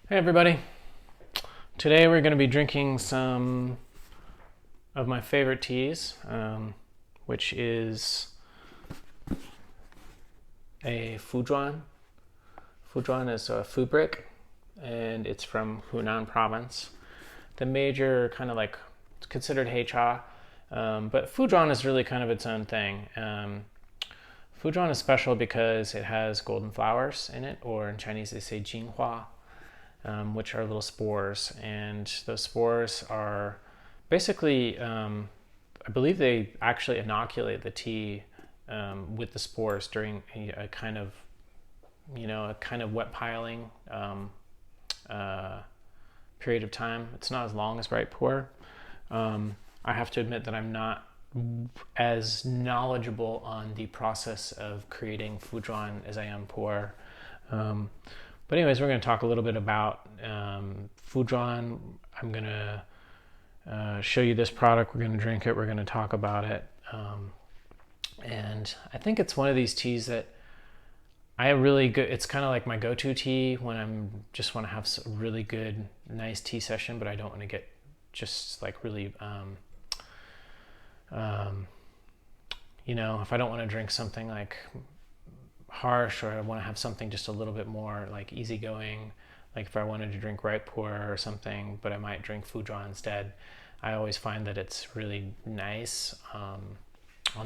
Hey everybody. Today we're going to be drinking some of my favorite teas, which is a Zhuan. Zhuan is a fu brick, and it's from Hunan province. The major kind of like, it's considered Hei Cha, but Zhuan is really kind of its own thing. Zhuan is special because it has golden flowers in it, or in Chinese they say An Hua. Which are little spores, and those spores are basically, I believe they actually inoculate the tea with the spores during a kind of, wet piling period of time. It's not as long as pu'er. I have to admit that I'm not as knowledgeable on the process of creating Zhuan as I am pu'er. But anyways, we're going to talk a little bit about Zhuan. I'm going to show you this product. We're going to drink it. We're going to talk about it. And I think it's one of these teas that I really good. It's kind of like my go-to tea when I'm just want to have a really good, nice tea session, but I don't want to get just like really, if I don't want to drink something like harsh, or I want to have something just a little bit more like easygoing, like if I wanted to drink pu'er or something, but I might drink Zhuan instead. I always find that it's really nice on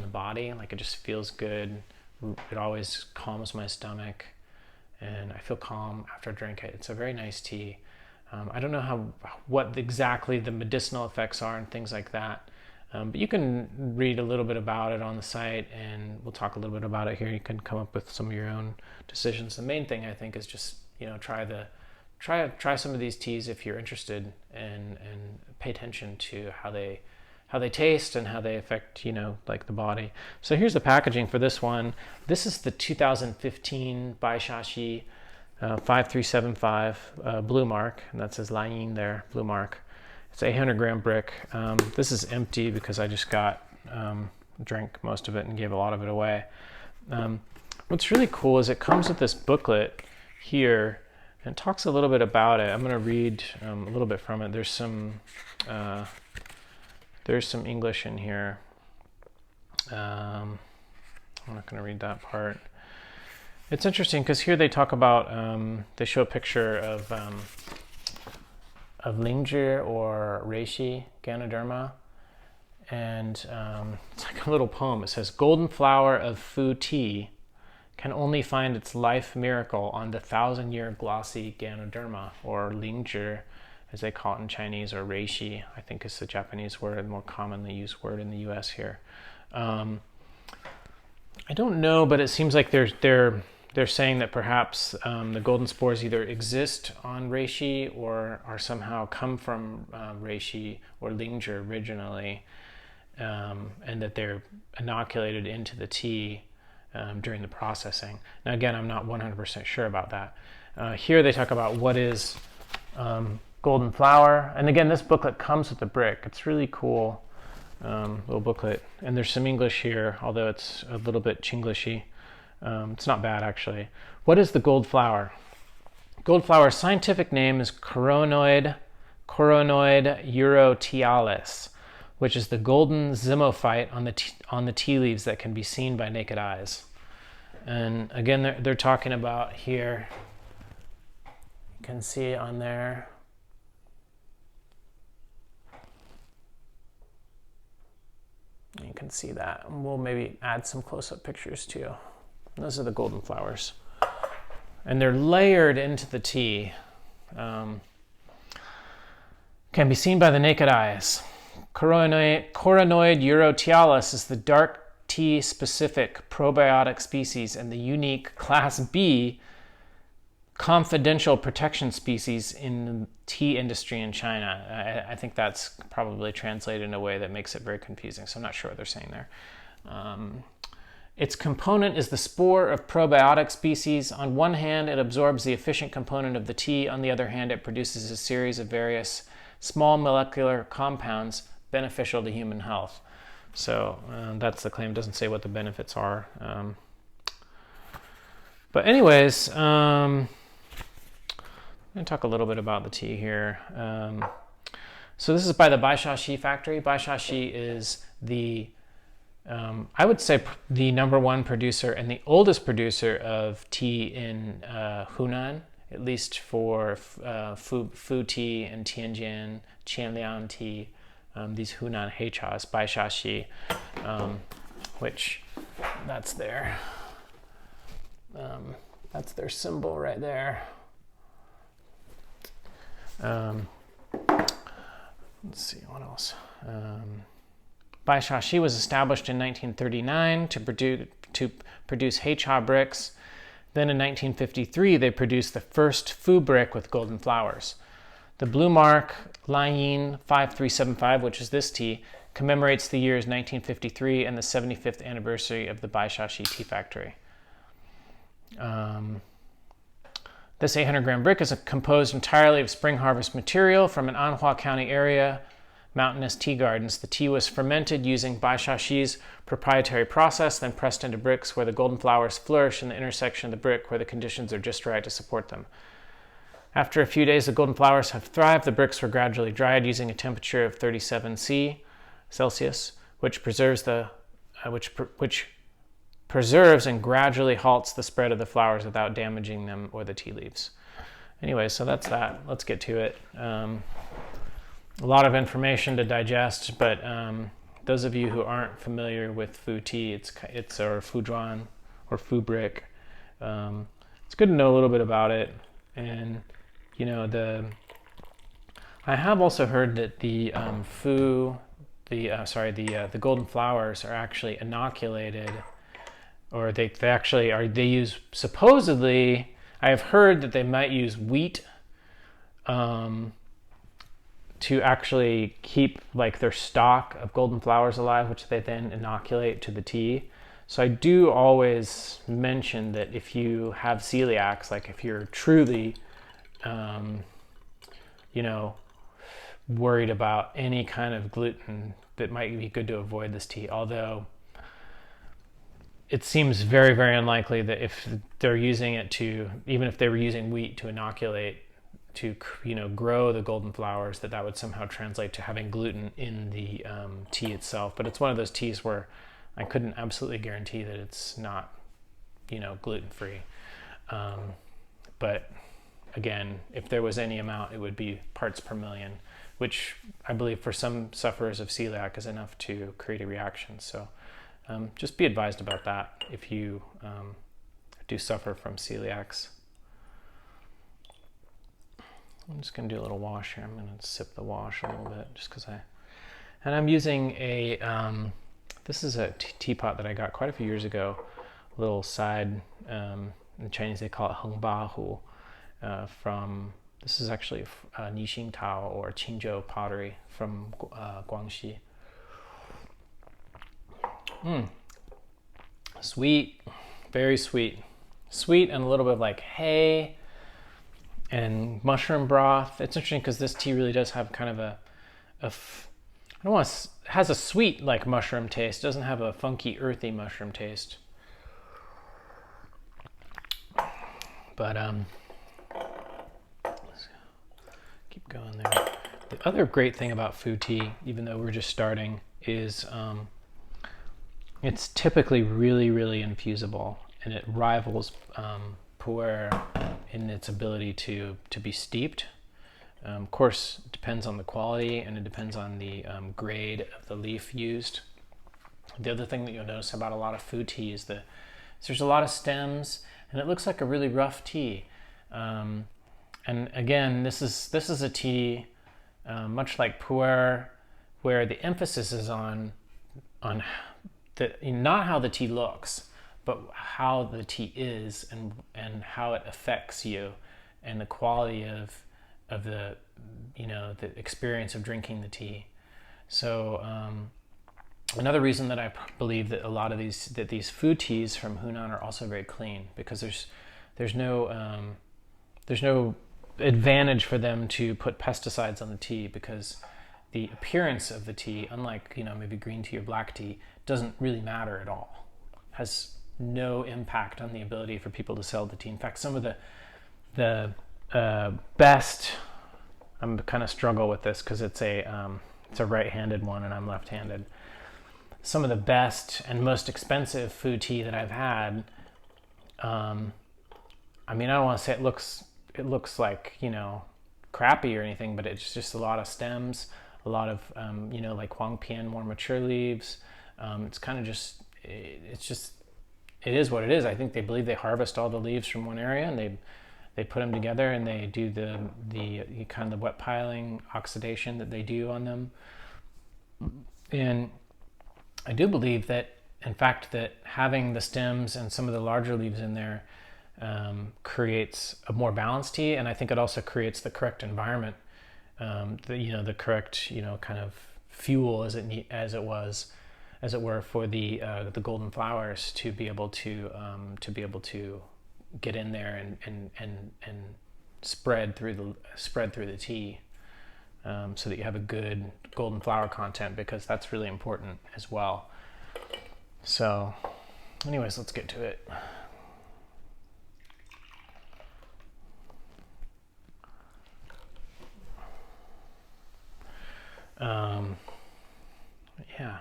the body. Like it just feels good. It always calms my stomach, and I feel calm after I drink it. It's a very nice tea. I don't know what exactly the medicinal effects are and things like that. But you can read a little bit about it on the site, and we'll talk a little bit about it here. You can come up with some of your own decisions. The main thing I think is just try some of these teas if you're interested, and pay attention to how they taste and how they affect like the body. So here's the packaging for this one. This is the 2015 Bai Sha Xi 5375 blue mark, and that says Liang there, blue mark. It's 800 gram brick. This is empty because I just drank most of it and gave a lot of it away. What's really cool is it comes with this booklet here, and it talks a little bit about it. I'm going to read a little bit from it. There's some English in here. I'm not going to read that part. It's interesting because here they talk about, they show a picture of Lingzhi or reishi Ganoderma, and it's like a little poem. It says, "Golden flower of Fu tea can only find its life miracle on the 1,000-year glossy Ganoderma, or Lingzhi, as they call it in Chinese, or reishi, I think is the Japanese word, the more commonly used word in the U.S. here." I don't know, but it seems like they're saying that perhaps the golden spores either exist on reishi or are somehow come from reishi or Lingzhi originally, and that they're inoculated into the tea during the processing. Now again, I'm not 100% sure about that. Here they talk about what is golden flower, and again, this booklet comes with the brick. It's really cool little booklet, and there's some English here, although it's a little bit Chinglishy. It's not bad, actually. What is the gold flower? Gold flower's scientific name is Coronoid eurotialis, which is the golden zymophyte on the tea leaves that can be seen by naked eyes. And again, they're talking about here, you can see on there, you can see that. We'll maybe add some close-up pictures too. Those are the golden flowers, and they're layered into the tea. Can be seen by the naked eyes. Coronoid eurotialis is the dark tea specific probiotic species and the unique Class B confidential protection species in the tea industry in China. I think that's probably translated in a way that makes it very confusing, so I'm not sure what they're saying there. Its component is the spore of probiotic species. On one hand, it absorbs the efficient component of the tea. On the other hand, it produces a series of various small molecular compounds beneficial to human health. So that's the claim. It doesn't say what the benefits are. But anyways, going to talk a little bit about the tea here. So this is by the Bai Sha Xi factory. Bai Sha Xi is the, I would say, the #1 producer and the oldest producer of tea in Hunan, at least for Fu tea and Tianjin, Qian Liang tea, these Hunan Hei Chas, Bai Sha Xi, which that's their symbol right there. Let's see, what else? Bai Sha Xi was established in 1939 to produce Hei Cha bricks. Then in 1953, they produced the first Fu brick with golden flowers. The blue mark, Liang 5375, which is this tea, commemorates the years 1953 and the 75th anniversary of the Bai Sha Xi Tea Factory. This 800-gram brick is composed entirely of spring harvest material from an An Hua County area, mountainous tea gardens. The tea was fermented using Bai Sha Xi's proprietary process, then pressed into bricks where the golden flowers flourish in the intersection of the brick where the conditions are just right to support them. After a few days, the golden flowers have thrived. The bricks were gradually dried using a temperature of 37 Celsius, which preserves and gradually halts the spread of the flowers without damaging them or the tea leaves. Anyway, so that's that. Let's get to it. A lot of information to digest, but those of you who aren't familiar with Fu tea, it's or Fu Zhuan or Fu brick. It's good to know a little bit about it, and I have also heard that the the golden flowers are actually inoculated, or they use, supposedly, I have heard that they might use wheat to actually keep like their stock of golden flowers alive, which they then inoculate to the tea. So I do always mention that if you have celiacs, like if you're truly worried about any kind of gluten, that might be good to avoid this tea. Although it seems very, very unlikely that if they're using it even if they were using wheat to inoculate, to grow the golden flowers, that would somehow translate to having gluten in the tea itself. But it's one of those teas where I couldn't absolutely guarantee that it's not gluten-free. But again, if there was any amount, it would be parts per million, which I believe for some sufferers of celiac is enough to create a reaction. So just be advised about that if you do suffer from celiacs. I'm just going to do a little wash here. I'm going to sip the wash a little bit just because and I'm using this is a teapot that I got quite a few years ago, a little side, in Chinese they call it Hengbahu, this is actually Nixing Tao or Qingzhou pottery from Guangxi. Sweet, very sweet. Sweet and a little bit of like hay and mushroom broth. It's interesting because this tea really does have kind of it has a sweet like mushroom taste. It doesn't have a funky, earthy mushroom taste. But let's keep going there. The other great thing about Fu tea, even though we're just starting, is it's typically really, really infusible, and it rivals Pu-erh in its ability to be steeped. Of course, it depends on the quality, and it depends on the grade of the leaf used. The other thing that you'll notice about a lot of Fu tea is that there's a lot of stems, and it looks like a really rough tea. And again, this is a tea much like Pu-erh, where the emphasis is on not how the tea looks, but how the tea is and how it affects you, and the quality of the the experience of drinking the tea. So another reason that I believe that a lot of these Fu teas from Hunan are also very clean, because there's no advantage for them to put pesticides on the tea, because the appearance of the tea, unlike maybe green tea or black tea, doesn't really matter at all. Has no impact on the ability for people to sell the tea. In fact, some of the best, I'm kind of struggle with this because it's a right-handed one and I'm left-handed. Some of the best and most expensive Fu tea that I've had, I mean, I don't want to say it looks like, you know, crappy or anything, but it's just a lot of stems, a lot of, you know, like Huang Pian, more mature leaves. It's kind of just, it is what it is. I think they believe they harvest all the leaves from one area and they put them together and they do the kind of the wet piling oxidation that they do on them. And I do believe that, in fact, that having the stems and some of the larger leaves in there creates a more balanced tea, and I think it also creates the correct environment, the correct, you know, kind of fuel as it were for the golden flowers to be able to get in there and spread through the tea, so that you have a good golden flower content, because that's really important as well. So, anyways, let's get to it. Yeah,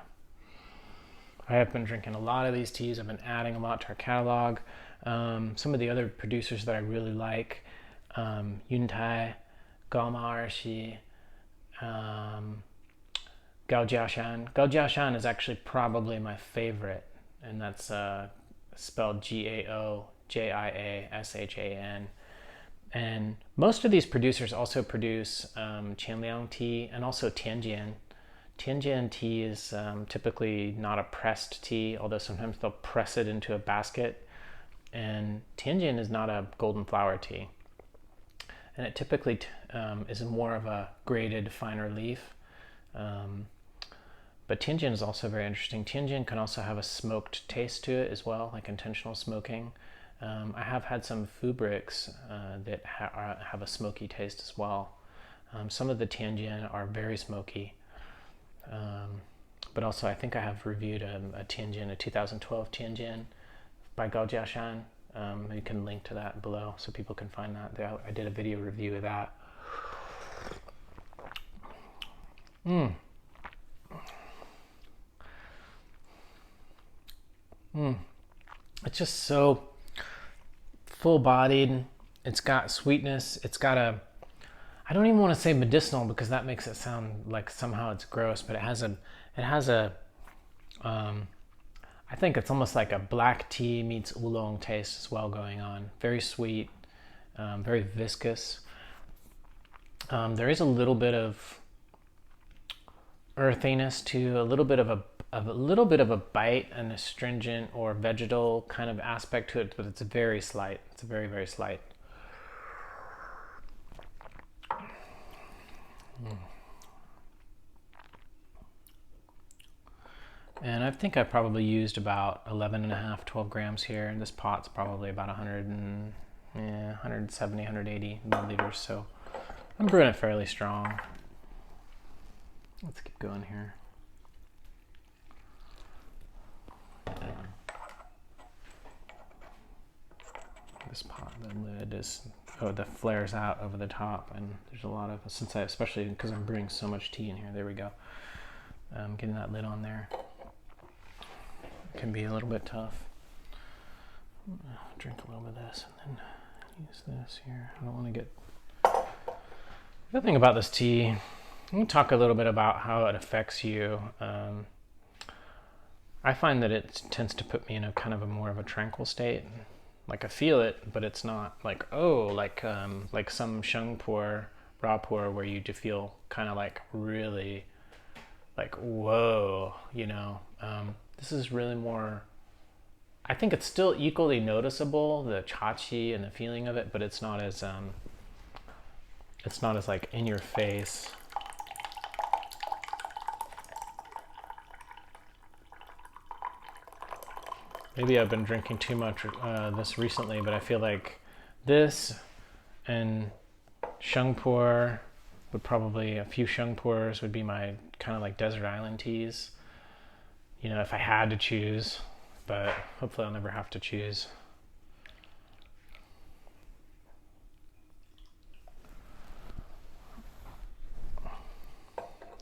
I have been drinking a lot of these teas. I've been adding a lot to our catalog. Some of the other producers that I really like, Yuntai, Gaomaerxi, Gaojiashan. Gaojiashan is actually probably my favorite, and that's spelled Gaojiashan. And most of these producers also produce Qian Liang tea and also Tianjian. Tianjian tea is typically not a pressed tea, although sometimes they'll press it into a basket. And Tianjian is not a golden flower tea. And it typically is more of a graded, finer leaf. But Tianjian is also very interesting. Tianjian can also have a smoked taste to it as well, like intentional smoking. I have had some Fu bricks that have a smoky taste as well. Some of the Tianjian are very smoky. But also I think I have reviewed a Tianjian, a 2012 Tianjian by Gaojiashan. You can link to that below so people can find that. I did a video review of that. It's just so full-bodied. It's got sweetness. It's got I don't even want to say medicinal because that makes it sound like somehow it's gross, but it has a I think it's almost like a black tea meets oolong taste as well going on. Very sweet, very viscous. There is a little bit of earthiness to a little bit of a bite and astringent or vegetal kind of aspect to it, but it's very slight. It's very, very slight. And I think I probably used about 12 grams here, and this pot's probably about 170, 180 milliliters, so I'm brewing it fairly strong. Let's keep going here. This pot, the lid is, that flares out over the top, and there's a lot of, especially because I'm brewing so much tea in here, there we go. Getting that lid on there can be a little bit tough. Drink a little bit of this and then use this here. I don't want to get... The other thing about this tea, I'm going to talk a little bit about how it affects you. I find that it tends to put me in a kind of more of a tranquil state. Like I feel it, but it's not like, like some sheng pu'er, raw pu'er, where you do feel kind of like really like, whoa, you know. This is really more, I think it's still equally noticeable, the chachi and the feeling of it, but it's not as like in your face. Maybe I've been drinking too much this recently, but I feel like this and sheng pu'er would probably, a few sheng pu'ers would be my kind of like desert island teas. You know, if I had to choose, but hopefully I'll never have to choose.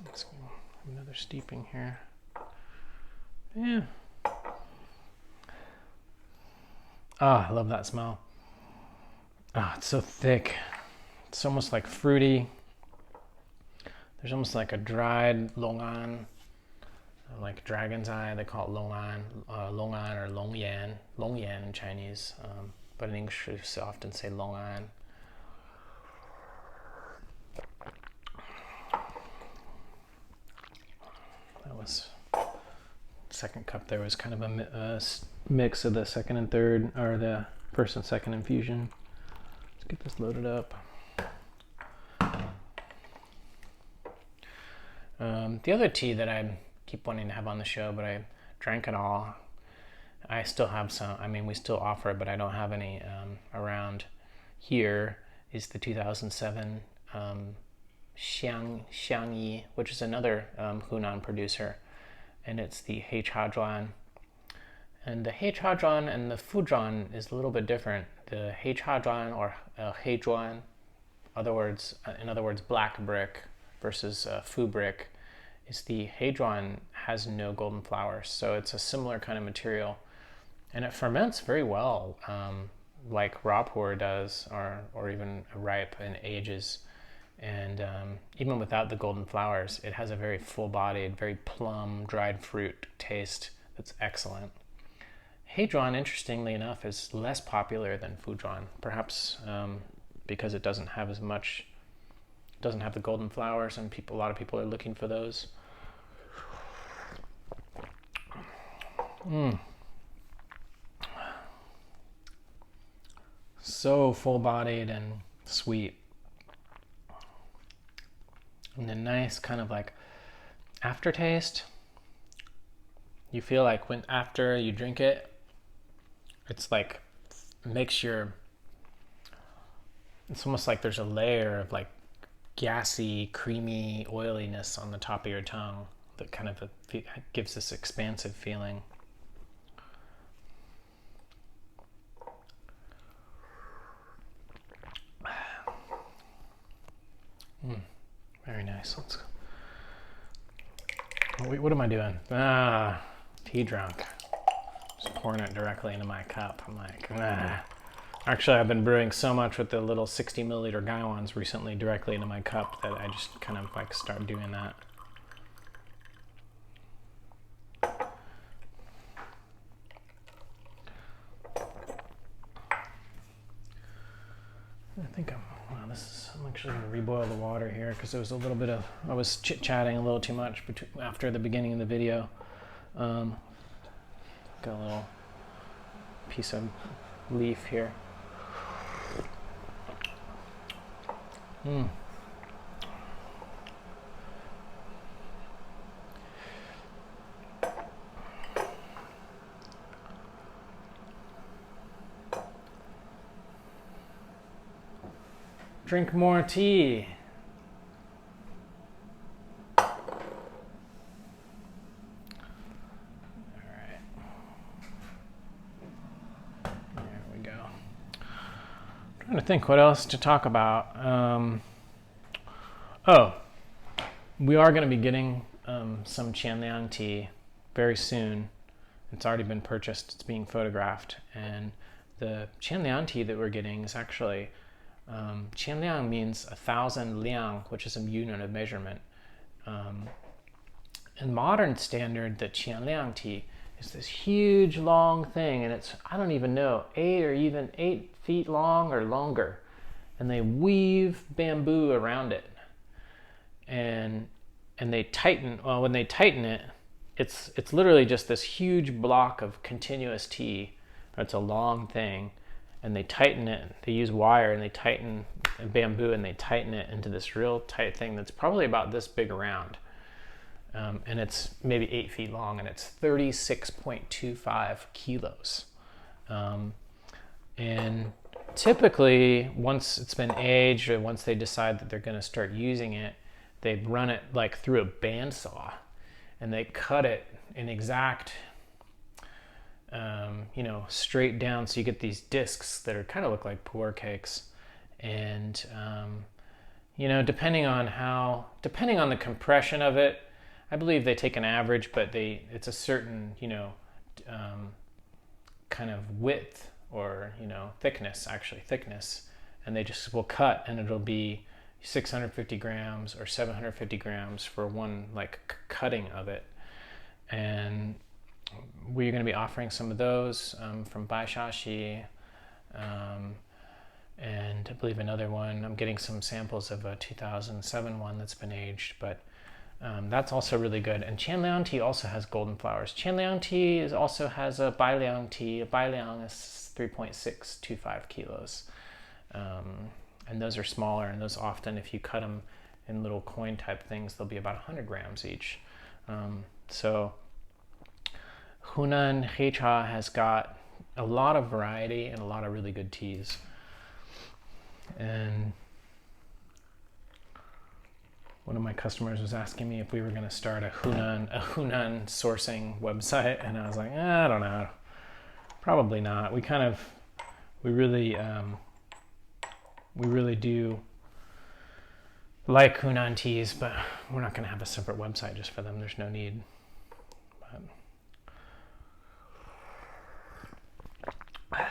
Let's go. Another steeping here. Yeah. Ah, I love that smell. Ah, it's so thick. It's almost like fruity. There's almost like a dried longan, like dragon's eye. They call it longan, longan or longyan in Chinese, but in English we often say longan. That was second cup. There was kind of a mix of the second and third, or the first and second infusion. Let's get this loaded up. The other tea that I keep wanting to have on the show, but I drank it all. I still have some. I mean, we still offer it, but I don't have any around here. Is the 2007 Xiangyi, which is another Hunan producer, and it's the Hei Cha Zhuan. And the Hei Cha Zhuan and the Fu Zhuan is a little bit different. The Hei Cha Zhuan, or Hei Zhuan, in other words, black brick versus Fu brick, is the Hei Zhuan has no golden flowers, so it's a similar kind of material, and it ferments very well, like raw pu'er does, or even ripe and ages. And even without the golden flowers, it has a very full-bodied, very plum, dried fruit taste that's excellent. Hei Zhuan, interestingly enough, is less popular than Fu Zhuan, perhaps because it doesn't have as much, doesn't have the golden flowers, and a lot of people are looking for those. So full-bodied and sweet. And a nice kind of like aftertaste. You feel like when after you drink it, it's like makes your, it's almost like there's a layer of like gassy, creamy oiliness on the top of your tongue that kind of gives this expansive feeling. Very nice. Let's. What am I doing? Tea drunk. Just pouring it directly into my cup. I'm like, Actually, I've been brewing so much with the little 60 milliliter gaiwans recently directly into my cup that I just kind of like start doing that. I think I'm actually going to reboil the water here because there was a little bit of, I was chit-chatting a little too much after the beginning of the video. Got a little piece of leaf here. Drink more tea. All right. There we go. I'm trying to think what else to talk about. We are going to be getting some Qian Liang tea very soon. It's already been purchased. It's being photographed. And the Qian Liang tea that we're getting is actually Qian Liang means 1,000 liang, which is a unit of measurement. In modern standard, the Qian Liang tea is this huge long thing, and it's, I don't even know, 8 feet long or longer. And they weave bamboo around it. And they tighten, well, when they tighten it, it's literally just this huge block of continuous tea. It's a long thing. And they tighten it, they use wire and they tighten bamboo and they tighten it into this real tight thing that's probably about this big around. And it's maybe 8 feet long, and it's 36.25 kilos. And typically, once it's been aged, or once they decide that they're going to start using it, they run it like through a bandsaw, and they cut it in exact, straight down, so you get these discs that are kind of look like pu'er cakes, and depending on the compression of it, I believe they take an average, but it's a certain, kind of width or, thickness, and they just will cut, and it'll be 650 grams or 750 grams for one cutting of it. And we're going to be offering some of those from Bai Sha Xi, and I believe another one. I'm getting some samples of a 2007 one that's been aged, but that's also really good. And Qian Liang tea also has golden flowers. Qian Liang tea also has a Bai Liang tea. A Bai Liang is 3.625 kilos. And those are smaller, and those often, if you cut them in little coin type things, they'll be about 100 grams each. So Hunan Hei Cha has got a lot of variety and a lot of really good teas. And one of my customers was asking me if we were going to start a Hunan sourcing website, and I was like, I don't know, probably not. We really do like Hunan teas, but we're not going to have a separate website just for them. There's no need. But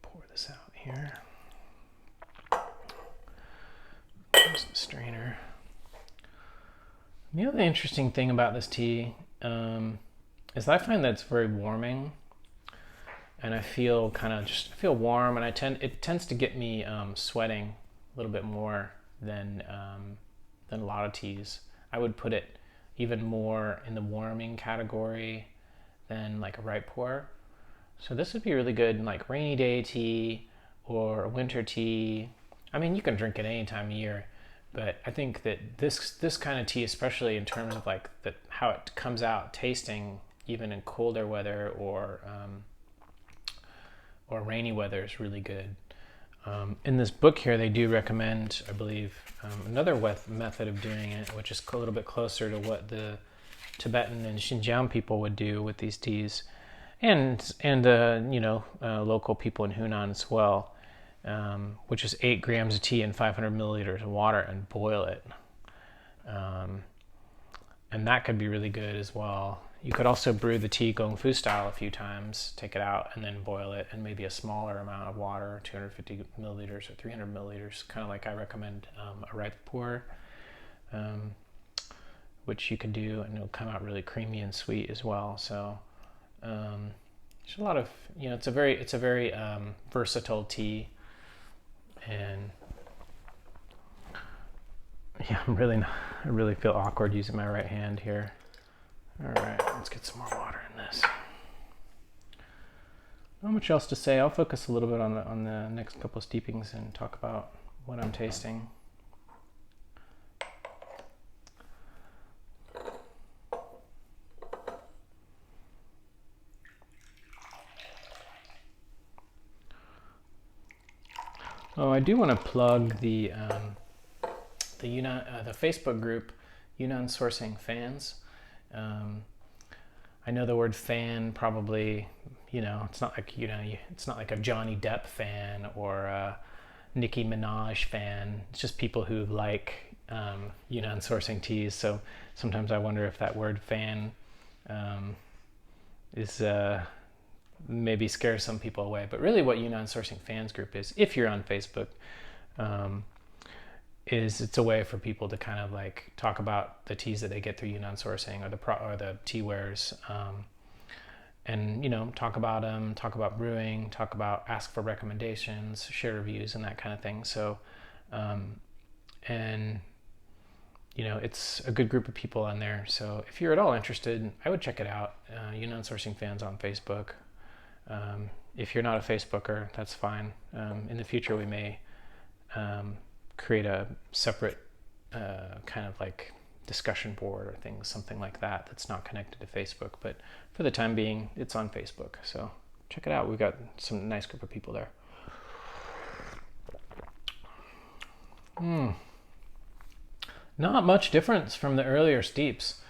pour this out here. There's the strainer. The other interesting thing about this tea is I find that it's very warming, and I feel warm, and it tends to get me sweating a little bit more than a lot of teas. I would put it even more in the warming category than like a ripe pour. So this would be really good in like rainy day tea or a winter tea. I mean, you can drink it any time of year, but I think that this kind of tea, especially in terms of like how it comes out tasting even in colder weather or rainy weather, is really good. In this book here, they do recommend, I believe, another method of doing it, which is a little bit closer to what the Tibetan and Xinjiang people would do with these teas, and local people in Hunan as well, which is 8 grams of tea and 500 milliliters of water, and boil it. And that could be really good as well. You could also brew the tea Gong Fu style a few times, take it out, and then boil it in maybe a smaller amount of water, 250 milliliters or 300 milliliters, kind of like I recommend a ripe pour, which you can do, and it'll come out really creamy and sweet as well. So there's a lot of, it's a very versatile tea, and yeah, I really feel awkward using my right hand here. All right, let's get some more water in this. Not much else to say. I'll focus a little bit on the next couple of steepings and talk about what I'm tasting. Oh, I do want to plug the Yunnan, the Facebook group, Yunnan Sourcing Fans. I know the word fan probably, it's not like, it's not like a Johnny Depp fan or a Nicki Minaj fan. It's just people who like Yunnan sourcing teas. So sometimes I wonder if that word fan is maybe scares some people away. But really what Yunnan Sourcing Fans group is, if you're on Facebook, is it's a way for people to kind of like talk about the teas that they get through Yunnan sourcing, or the tea wares, and talk about them, talk about brewing, ask for recommendations, share reviews, and that kind of thing. So it's a good group of people on there. So if you're at all interested, I would check it out. Yunnan Sourcing Fans on Facebook. If you're not a Facebooker, that's fine. In the future, we may create a separate kind of like discussion board or something like that that's not connected to Facebook. But for the time being, it's on Facebook. So check it out. We've got some nice group of people there. Not much difference from the earlier steeps.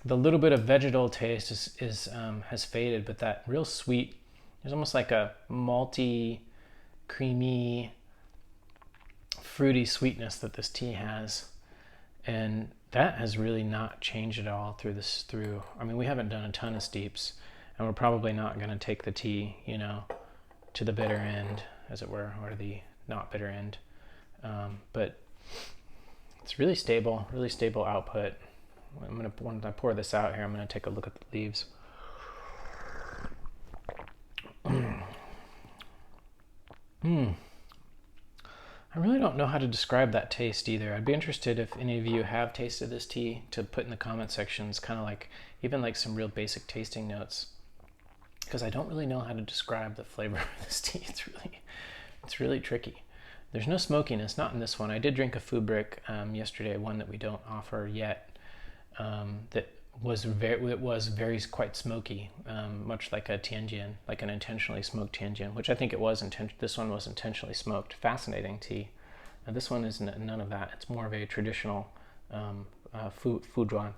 The little bit of vegetal taste has faded, but that real sweet, there's almost like a malty, creamy fruity sweetness that this tea has. And that has really not changed at all through, I mean, we haven't done a ton of steeps, and we're probably not going to take the tea, you know, to the bitter end, as it were, or the not bitter end. But it's really stable output. When I pour this out here, I'm going to take a look at the leaves. I really don't know how to describe that taste either. I'd be interested if any of you have tasted this tea to put in the comment sections, kind of like even like some real basic tasting notes, because I don't really know how to describe the flavor of this tea. It's really tricky. There's no smokiness, not in this one. I did drink a Pu-erh yesterday, one that we don't offer yet, that was quite smoky, much like a Tianjin, like an intentionally smoked Tianjin, which I think it was. This one was intentionally smoked. Fascinating tea. This one is none of that. It's more of a traditional Zhuan.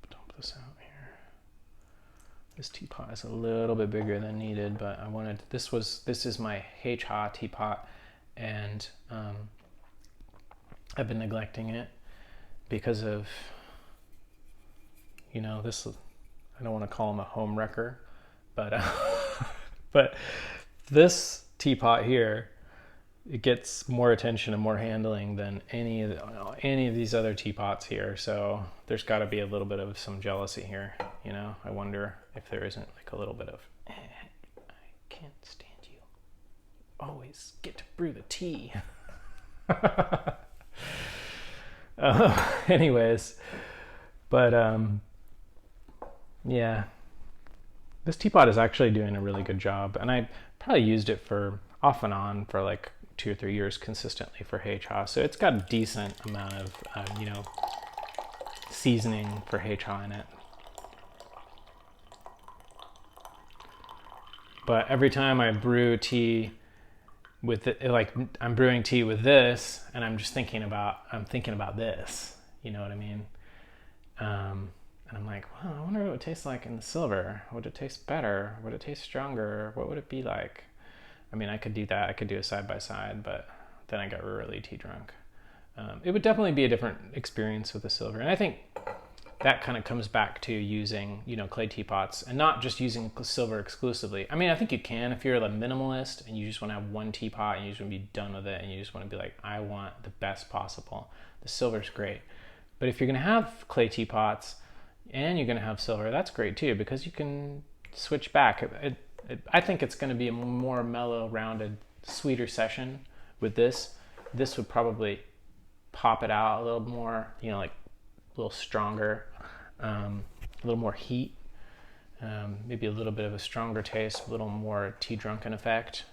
Dump this out here. This teapot is a little bit bigger than needed, but I wanted, this is my Hei Cha teapot, and I've been neglecting it because of, you know, this, I don't want to call him a home wrecker, but but this teapot here, it gets more attention and more handling than any of these other teapots here. So there's got to be a little bit of some jealousy here, you know. I wonder if there isn't like a little bit of, I can't stand you. Always get to brew the tea. Anyways, but yeah, this teapot is actually doing a really good job, and I probably used it for off and on for like 2 or 3 years consistently for Hei Cha, so it's got a decent amount of you know, seasoning for Hei Cha in it. But every time I brew tea with it, like I'm brewing tea with this, and I'm thinking about this, you know what I mean? And I'm like, well, I wonder what it would taste like in the silver. Would it taste better? Would it taste stronger? What would it be like? I mean, I could do that. I could do a side by side, but then I got really tea drunk. It would definitely be a different experience with the silver, and I think that kind of comes back to using, you know, clay teapots and not just using silver exclusively. I mean, I think you can if you're a minimalist and you just want to have one teapot and you just want to be done with it and you just want to be like, I want the best possible. The silver's great. But if you're going to have clay teapots and you're going to have silver, that's great too, because you can switch back. I think it's going to be a more mellow, rounded, sweeter session with this. This would probably pop it out a little more, you know, like a little stronger, a little more heat, maybe a little bit of a stronger taste, a little more tea drunken effect.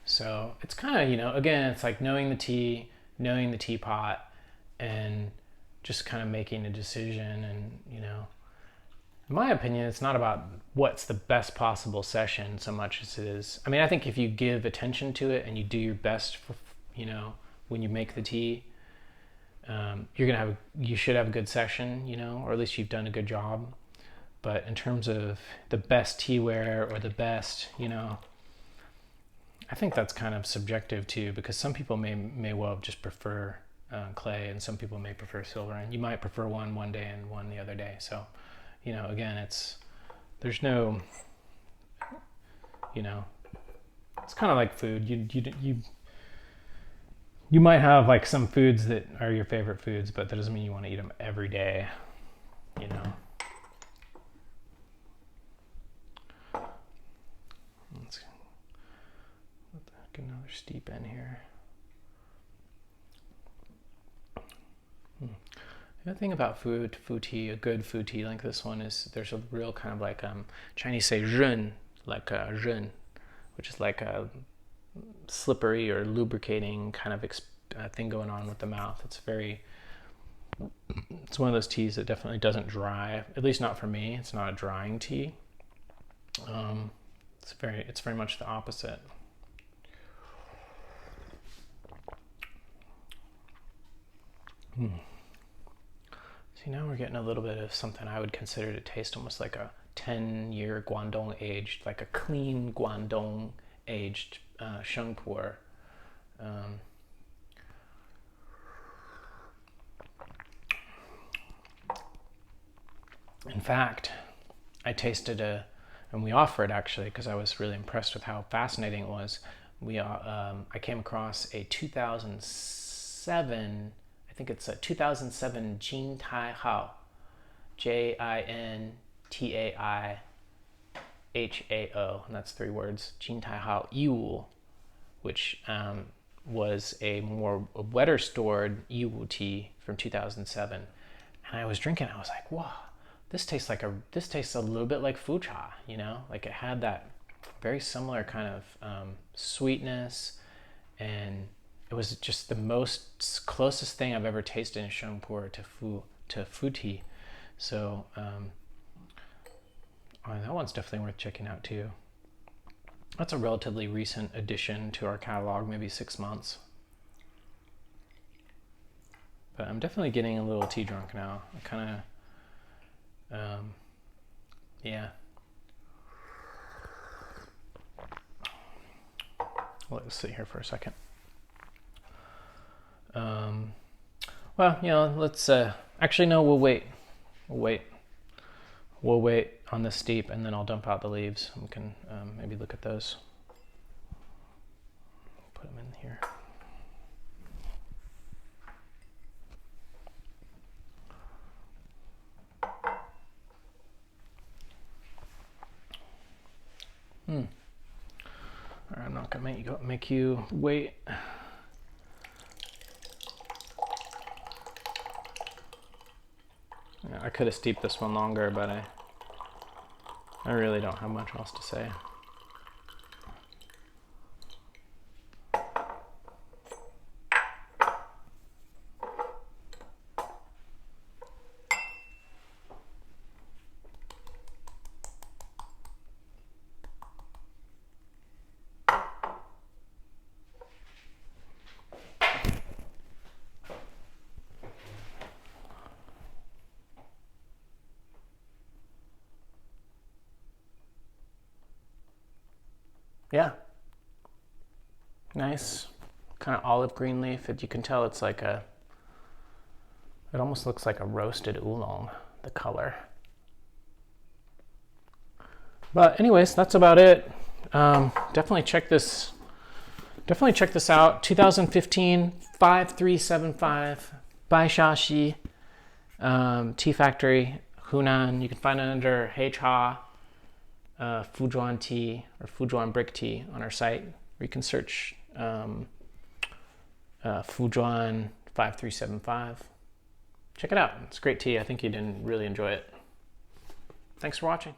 So it's kind of, you know, again, it's like knowing the tea, knowing the teapot, and just kind of making a decision. And, you know, in my opinion, it's not about what's the best possible session so much as it is, I mean, I think if you give attention to it and you do your best for, you know, when you make the tea, you should have a good session, you know, or at least you've done a good job. But in terms of the best teaware or the best, you know, I think that's kind of subjective too, because some people may well just prefer clay, and some people may prefer silver, and you might prefer one day and one the other day. So, you know, again, there's no, you know, it's kind of like food. You might have like some foods that are your favorite foods, but that doesn't mean you want to eat them every day, you know. Let's get another steep in here. The other thing about food tea, a good food tea like this one, is there's a real kind of like Chinese say ren, like a ren, which is like a slippery or lubricating kind of thing going on with the mouth. It's one of those teas that definitely doesn't dry, at least not for me. It's not a drying tea. It's very much the opposite. See, now we're getting a little bit of something I would consider to taste almost like a 10-year Guangdong aged, like a clean Guangdong aged sheng pu'er. In fact, I tasted and we offered actually, because I was really impressed with how fascinating it was. I came across a 2007, I think it's a 2007 Jin Tai Hao, JINTAIHAO, and that's 3 words, Jin Tai Hao Yiwu, which was a more wetter stored Yiwu tea from 2007. And I was drinking it, I was like, wow, this tastes a little bit like Fu Cha, you know, like it had that very similar kind of sweetness, and it was just the most closest thing I've ever tasted in sheng pu'er to fu tea. So that one's definitely worth checking out too. That's a relatively recent addition to our catalog, maybe 6 months. But I'm definitely getting a little tea drunk now. I kind of yeah. Let's sit here for a second. Well, you know, let's actually no, we'll wait on this steep, and then I'll dump out the leaves. We can maybe look at those. Put them in here. All right, I'm not gonna make you wait. Yeah, I could have steeped this one longer, but I really don't have much else to say. Yeah, nice, kind of olive green leaf. You can tell it's like it almost looks like a roasted oolong, the color. But anyways, that's about it. Definitely check this out. 2015 5375 Bai Sha Xi Tea Factory, Hunan. You can find it under Hei Cha, Zhuan tea, or Zhuan brick tea on our site, or you can search Zhuan 5375. Check it out. It's great tea. I think you'd really enjoy it. Thanks for watching.